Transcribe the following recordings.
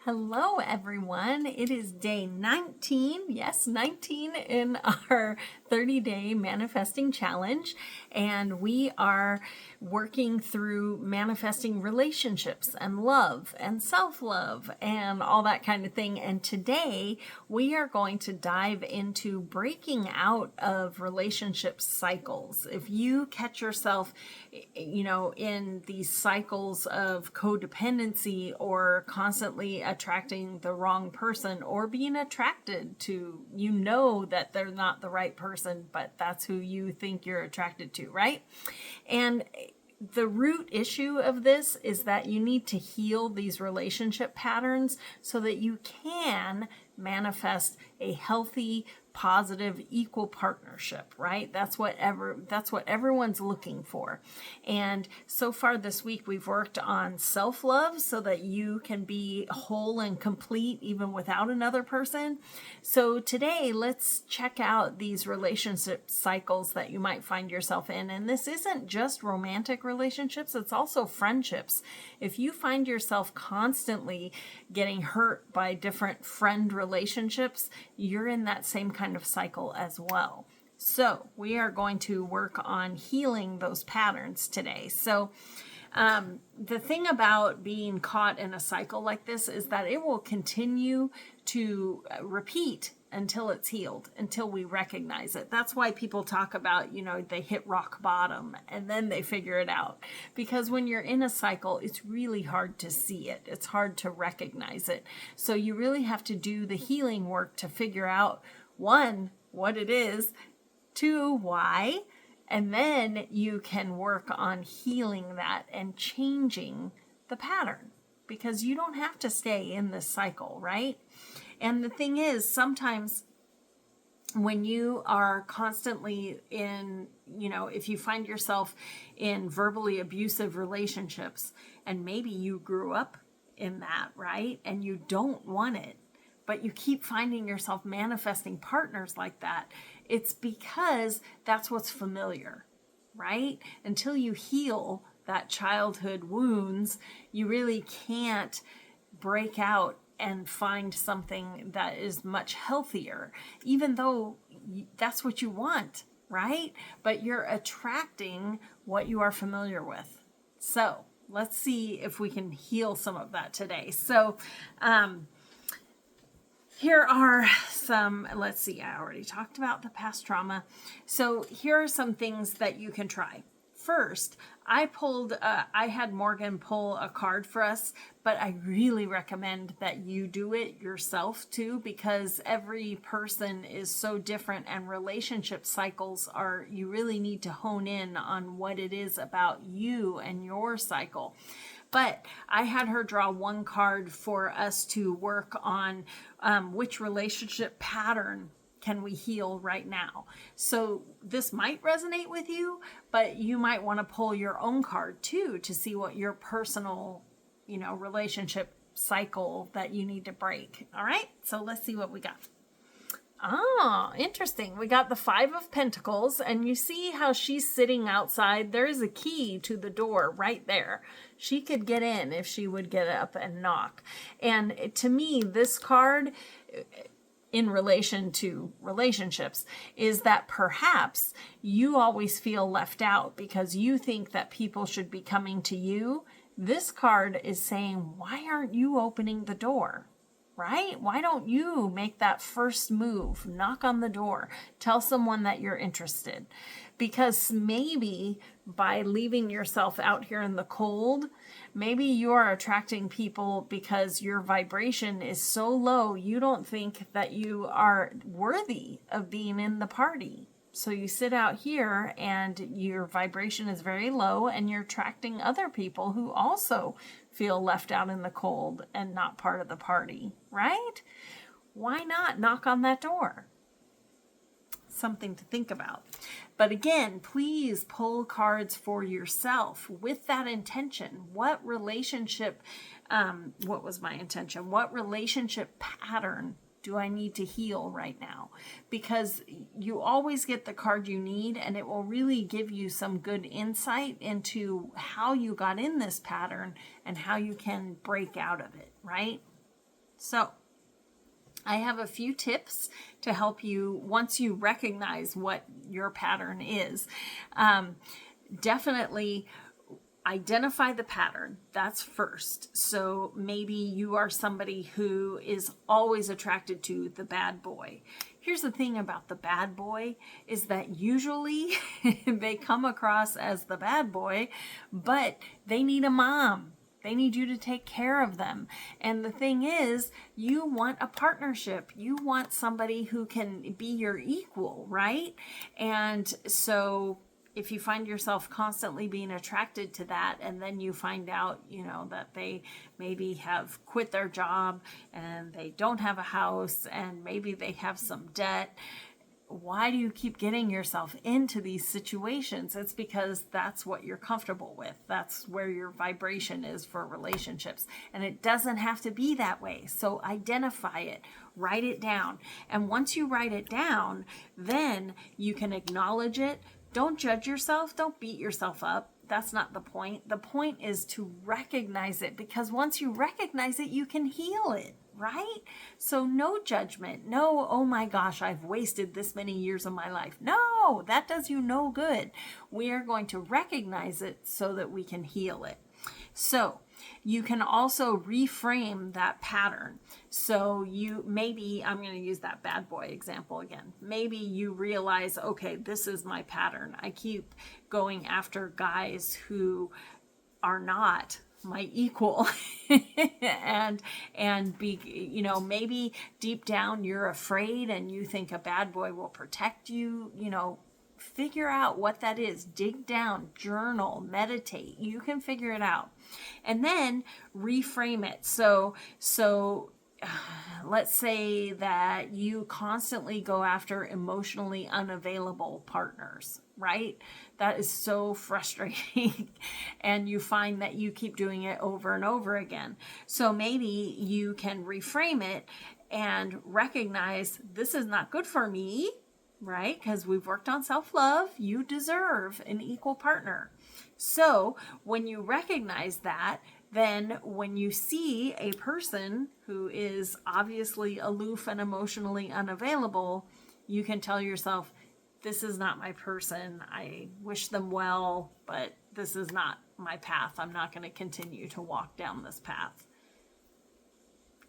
Hello, everyone. It is day 19. Yes, 19 in our 30-day manifesting challenge. And we are working through manifesting relationships and love and self-love and all that kind of thing. And today we are going to dive into breaking out of relationship cycles. If you catch yourself, in these cycles of codependency or constantly attracting the wrong person or being attracted to, that they're not the right person, but that's who you think you're attracted to, right? And the root issue of this is that you need to heal these relationship patterns so that you can manifest a healthy, positive, equal partnership, right? That's what everyone's looking for. And so far this week we've worked on self-love so that you can be whole and complete even without another person. So today let's check out these relationship cycles that you might find yourself in. And this isn't just romantic relationships, it's also friendships. If you find yourself constantly getting hurt by different friend relationships, you're in that same kind of cycle as well. So we are going to work on healing those patterns today. So the thing about being caught in a cycle like this is that it will continue to repeat until it's healed, until we recognize it. That's why people talk about, they hit rock bottom and then they figure it out. Because when you're in a cycle, it's really hard to see it. It's hard to recognize it. So you really have to do the healing work to figure out, one, what it is, two, why, and then you can work on healing that and changing the pattern, because you don't have to stay in this cycle, right? And the thing is, sometimes when you are constantly in, if you find yourself in verbally abusive relationships, and maybe you grew up in that, right? And you don't want it, but you keep finding yourself manifesting partners like that, it's because that's what's familiar, right? Until you heal that childhood wounds, you really can't break out and find something that is much healthier, even though that's what you want, right? But you're attracting what you are familiar with. So let's see if we can heal some of that today. So, here are some, let's see, I already talked about the past trauma. So here are some things that you can try. First, I had Morgan pull a card for us, but I really recommend that you do it yourself too, because every person is so different and relationship cycles you really need to hone in on what it is about you and your cycle. But I had her draw one card for us to work on which relationship pattern can we heal right now. So this might resonate with you, but you might want to pull your own card too to see what your personal, relationship cycle that you need to break. All right, so let's see what we got. Ah, interesting. We got the 5 of Pentacles, and you see how she's sitting outside. There is a key to the door right there. She could get in if she would get up and knock. And to me, this card, in relation to relationships, is that perhaps you always feel left out because you think that people should be coming to you. This card is saying, why aren't you opening the door? Right? Why don't you make that first move? Knock on the door. Tell someone that you're interested. Because maybe by leaving yourself out here in the cold, maybe you are attracting people because your vibration is so low, you don't think that you are worthy of being in the party. So you sit out here and your vibration is very low and you're attracting other people who also feel left out in the cold and not part of the party, right? Why not knock on that door? Something to think about. But again, please pull cards for yourself with that intention. What relationship, what was my intention? What relationship pattern do I need to heal right now? Because you always get the card you need, and it will really give you some good insight into how you got in this pattern and how you can break out of it, right? So I have a few tips to help you once you recognize what your pattern is. Definitely identify the pattern. That's first. So maybe you are somebody who is always attracted to the bad boy. Here's the thing about the bad boy is that usually they come across as the bad boy, but they need a mom. They need you to take care of them. And the thing is, you want a partnership. You want somebody who can be your equal, right? And so if you find yourself constantly being attracted to that, and then you find out, that they maybe have quit their job and they don't have a house and maybe they have some debt, why do you keep getting yourself into these situations? It's because that's what you're comfortable with. That's where your vibration is for relationships. And it doesn't have to be that way. So identify it, write it down. And once you write it down, then you can acknowledge it. Don't judge yourself. Don't beat yourself up. That's not the point. The point is to recognize it, because once you recognize it, you can heal it. Right? So no judgment. No, oh my gosh, I've wasted this many years of my life. No, that does you no good. We are going to recognize it so that we can heal it. So you can also reframe that pattern. So maybe, I'm going to use that bad boy example again. Maybe you realize, okay, this is my pattern. I keep going after guys who are not my equal and be, maybe deep down you're afraid and you think a bad boy will protect you. Figure out what that is. Dig down, journal, meditate. You can figure it out. And then reframe it. So let's say that you constantly go after emotionally unavailable partners, right? That is so frustrating. And you find that you keep doing it over and over again. So maybe you can reframe it and recognize this is not good for me, right? Because we've worked on self-love. You deserve an equal partner. So when you recognize that, then when you see a person who is obviously aloof and emotionally unavailable, you can tell yourself, this is not my person. I wish them well, but this is not my path. I'm not going to continue to walk down this path.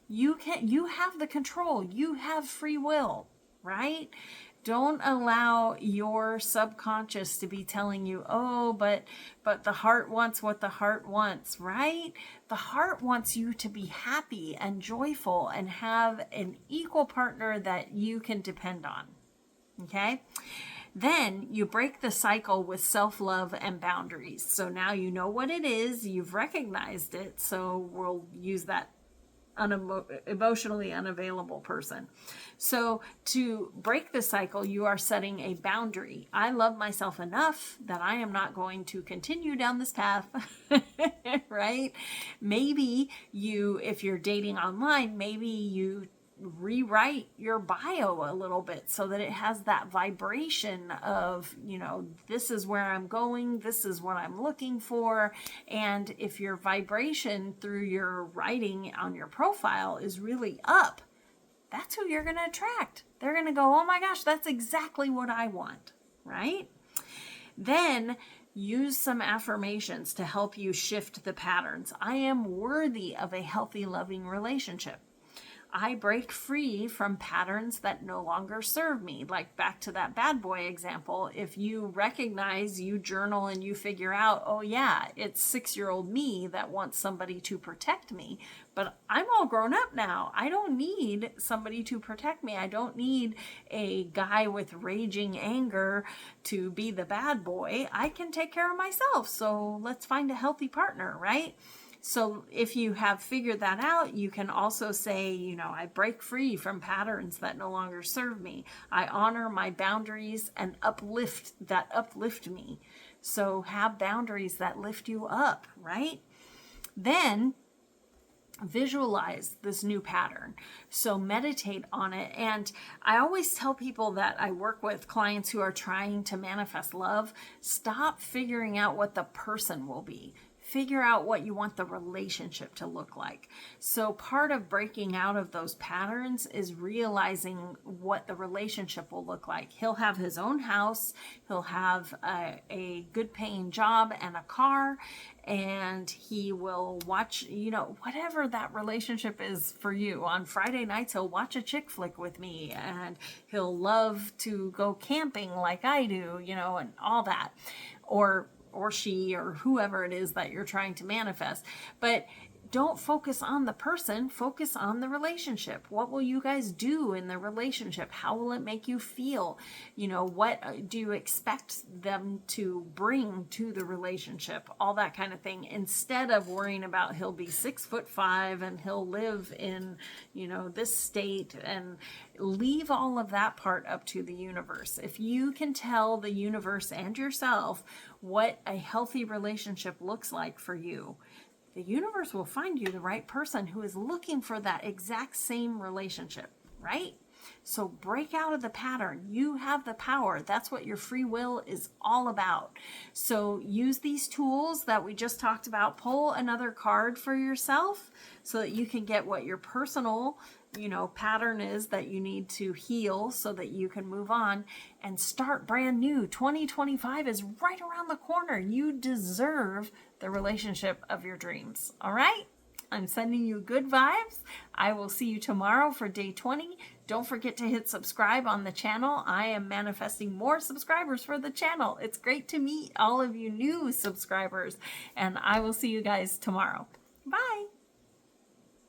You have the control. You have free will, right? Don't allow your subconscious to be telling you, oh, but the heart wants what the heart wants, right? The heart wants you to be happy and joyful and have an equal partner that you can depend on, okay? Then you break the cycle with self-love and boundaries. So now you know what it is, you've recognized it, so we'll use that emotionally unavailable person. So to break the cycle, you are setting a boundary. I love myself enough that I am not going to continue down this path, right? Maybe if you're dating online, maybe you rewrite your bio a little bit so that it has that vibration of, this is where I'm going, this is what I'm looking for. And if your vibration through your writing on your profile is really up, that's who you're going to attract. They're going to go, oh my gosh, that's exactly what I want, right? Then use some affirmations to help you shift the patterns. I am worthy of a healthy, loving relationship. I break free from patterns that no longer serve me. Like back to that bad boy example, if you recognize, you journal and you figure out, oh yeah, it's 6-year-old me that wants somebody to protect me, but I'm all grown up now. I don't need somebody to protect me. I don't need a guy with raging anger to be the bad boy. I can take care of myself. So let's find a healthy partner, right? So if you have figured that out, you can also say, I break free from patterns that no longer serve me. I honor my boundaries and uplift me. So have boundaries that lift you up, right? Then visualize this new pattern. So meditate on it. And I always tell people that I work with clients who are trying to manifest love, stop figuring out what the person will be. figure out what you want the relationship to look like. So part of breaking out of those patterns is realizing what the relationship will look like. He'll have his own house, he'll have a good paying job and a car, and he will watch, whatever that relationship is for you. On Friday nights, he'll watch a chick flick with me, and he'll love to go camping like I do, and all that. Or she, or whoever it is that you're trying to manifest. But don't focus on the person, focus on the relationship. What will you guys do in the relationship? How will it make you feel? What do you expect them to bring to the relationship? All that kind of thing. Instead of worrying about he'll be 6'5" and he'll live in, this state, and leave all of that part up to the universe. If you can tell the universe and yourself what a healthy relationship looks like for you, the universe will find you the right person who is looking for that exact same relationship, right? So break out of the pattern. You have the power. That's what your free will is all about. So use these tools that we just talked about. Pull another card for yourself so that you can get what your personal pattern is that you need to heal so that you can move on and start brand new. 2025 is right around the corner. You deserve the relationship of your dreams. All right? I'm sending you good vibes. I will see you tomorrow for day 20. Don't forget to hit subscribe on the channel. I am manifesting more subscribers for the channel. It's great to meet all of you new subscribers, and I will see you guys tomorrow. Bye.